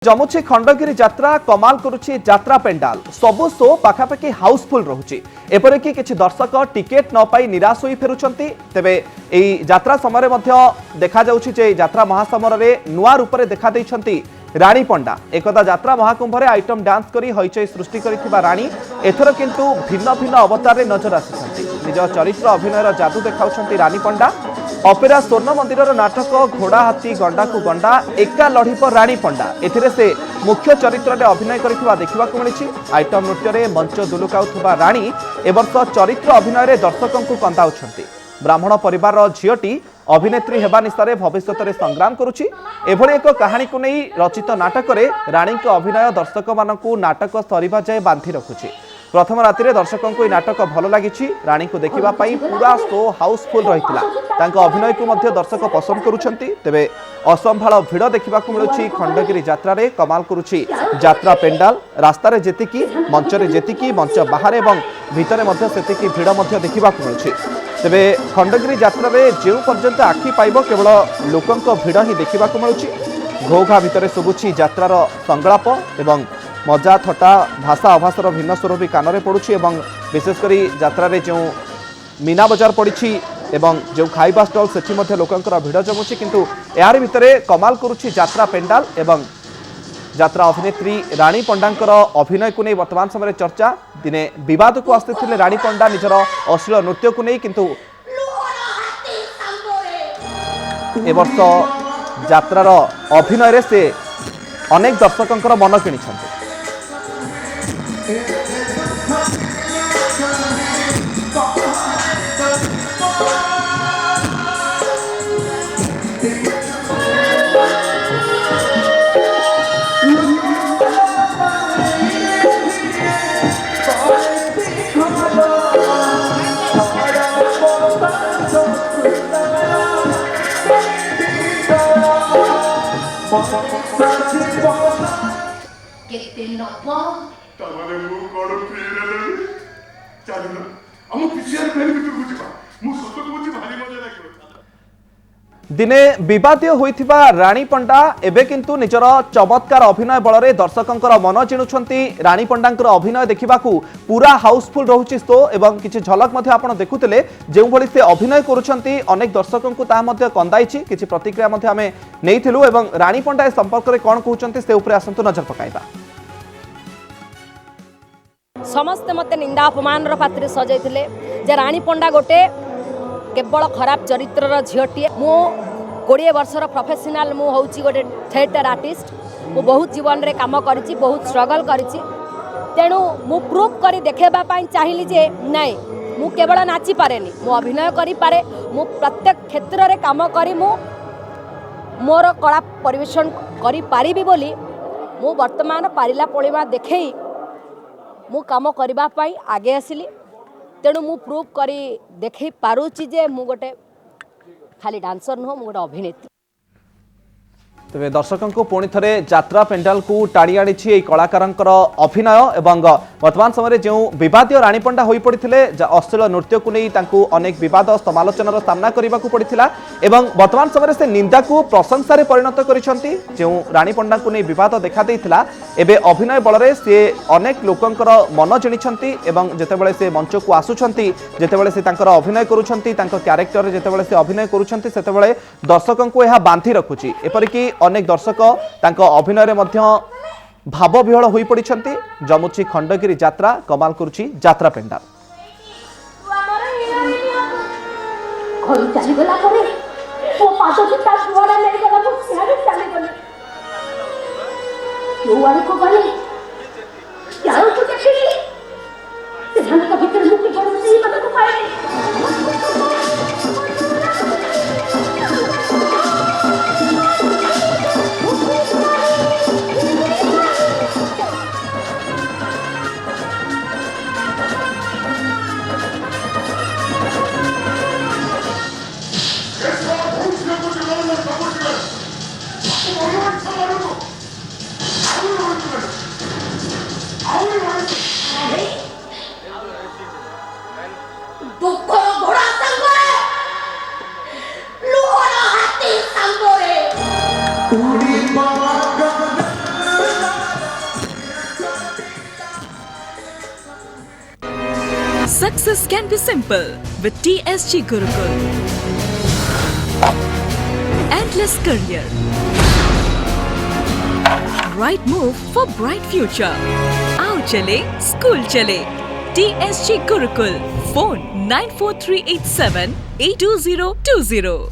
जमुची खंडगिरी यात्रा कमाल करुछि यात्रा पेंडाल सबु शो पाखापाखि हाउसफुल रहुछि एपरिकी किछि दर्शक टिकेट न पाई निराश होई फेरुछंती। तेबे एई यात्रा समय मध्य देखा जाउछि जे यात्रा महासमर रे नुआ रूप रे देखा दैछंती रानी पंडा। एकदा यात्रा महाकुंभ रे आइटम डांस करी हईचई सृष्टि करिथिबा रानी एथर किंतु भिन्न भिन्न अवतार रे नजर आसिछंती। निज चरित्र अभिनयर जादू देखाउछंती रानी पंडा। अपेरा स्वर्ण मंदिर नाटक घोड़ा हाथी गंडा को गंडा एका लड़ी पर रानी पंडा एथिरे से मुख्य चरित्र में अभिनय करिथिबा देखिबाकू मिलिछि। आइटम नृत्य रे मंच दुलुकाउथुबा रानी एवर्ष चरित्र अभिनय रे दर्शकों को कंदाउछंती। ब्राह्मण परिवार झीटी अभिनेत्री हेबा निशारे भविष्य में संग्राम करुछि। एभଳି एक कहानी को नहीं रचित नाटक रे रानी के अभिनय दर्शक मानकू नाटक सरीबा जाए बांधि रखुछि। प्रथम राति रे दर्शकों को नाटक भल लगी। रानी को देखा पूरा शो हाउसफुल रही अभिनय को मध्य दर्शक पसंद करुछंती। तेबे असंभाल भिड़ देखा मिलूँ खंडगिरी यात्रा रे कमाल करुछि यात्रा पेंडाल। रास्तार जेतिकी मंच रे जेतिकी मंच बाहर एवं भितर मध्य सेतिकी भिड़ मध्य देखा मिलूँ। तेबे खंडगिरी यात्रा रे जो पर्यंत आखि पाइब केवल लोकंक भिड़ ही देखा मिलूँ। घोघा भितर शुभुछि यात्रार संगलाप एवं मजा थटा भाषा अभाषार भिन्न स्वर भी कान में पड़ुछि। विशेषकर यात्रा रे जो मीना बजार पड़ी एवं जो खाइबा स्टल सेठी मध्य लोकंकर भिड़ जमुछि। किंतु यार भितरे कमाल करुछि यात्रा पेंडाल एवं यात्रा अभिनेत्री रानी पंडांकर अभिनय को नहीं वर्तमान समय चर्चा। दिने विवाद को आसते रानी पंडा निजर अश्लील नृत्य को नहीं, किंतु ए वर्ष यात्रार अभिनय रे से अनेक दर्शकों मन किणिछन्ति। दिने विवादीय होइथिबा रानी पंडा एबे किंतु निजर चमत्कार अभिनय बल रे दर्शकों मन जिणुछंती। रानी पंडांकर अभिनय देखिबाकू पूरा हाउसफुल रहुछि शो एवं किछि झलक मध्य आपण देखुतिले जेउ भली से अभिनय करूछंती अनेक दर्शकों को ता मध्य कंदाइछि। किछि प्रतिक्रिया मध्य हमें नेइथिलु एवं रानी पंडा ए संपर्क रे कोन कहउछंती से ऊपर आसंतु नजर पकाइबा। समस्त मते निंदा अपमान पात्र सजाइथिले जे रानी पंडा गोटे केवल खराब चरित्र झीटी। मु 20 वर्षर प्रोफेशनल मु होची गोटे थिएटर आर्टिस्ट। मु बहुत जीवन रे काम करिछि, बहुत स्ट्रगल करिछि। तेणु मु प्रूफ करी देखेबा पाई चाहिली जे नहीं मु केवल नाची पारेनी, मु अभिनय करी पारे। मु प्रत्येक क्षेत्र रे काम करी मु मोर कला परिवेशन करी पारिबी बोली मु वर्तमान पारिला पड़िबा देखई मु काम करबा पाई आगे आसिली। तेणु मु प्रूफ करी देखई पारुची जे मु गोटे खाली डांसर नुह मु गोटे अभिनेत्री। तेरे दर्शकों को पुणी थे यात्रा पेंडाल को टाणी आनी कलाकार अभिनय एवं वर्तमान समय जो विवादीय रानी पंडा हो पड़ते अश्लील नृत्य को नहीं अनेक विवाद समालोचनार सामना करने को पड़ता एवं वर्तमान समय से निंदा को प्रशंसा परिणत करिसेंती। जो रानी पंडा को नहीं विवाद देखा देइथिला एबे अभिनय बल रे से अनेक लोकंकर मन जिणिछंती एवं जेतेबेले से मंच को आसुछंती जेतेबेले से तांकर अभिनय करूछंती तांकर कैरेक्टर जेतेबेले से अभिनय करूछंती सेतेबेले दर्शकों को यह बांधि रखुची। एपरिकी अनेक दर्शक तांको अभिनय रे मध्य भाव विहल होई पड़िछंती। जमुची खंडगिरी यात्रा कमाल करुछि यात्रा pandal. दुःखर Success can be simple with TSG Gurukul. Endless career. Right move for bright future. Aao chale, school chale. TSG Gurukul. Phone 94387 82020.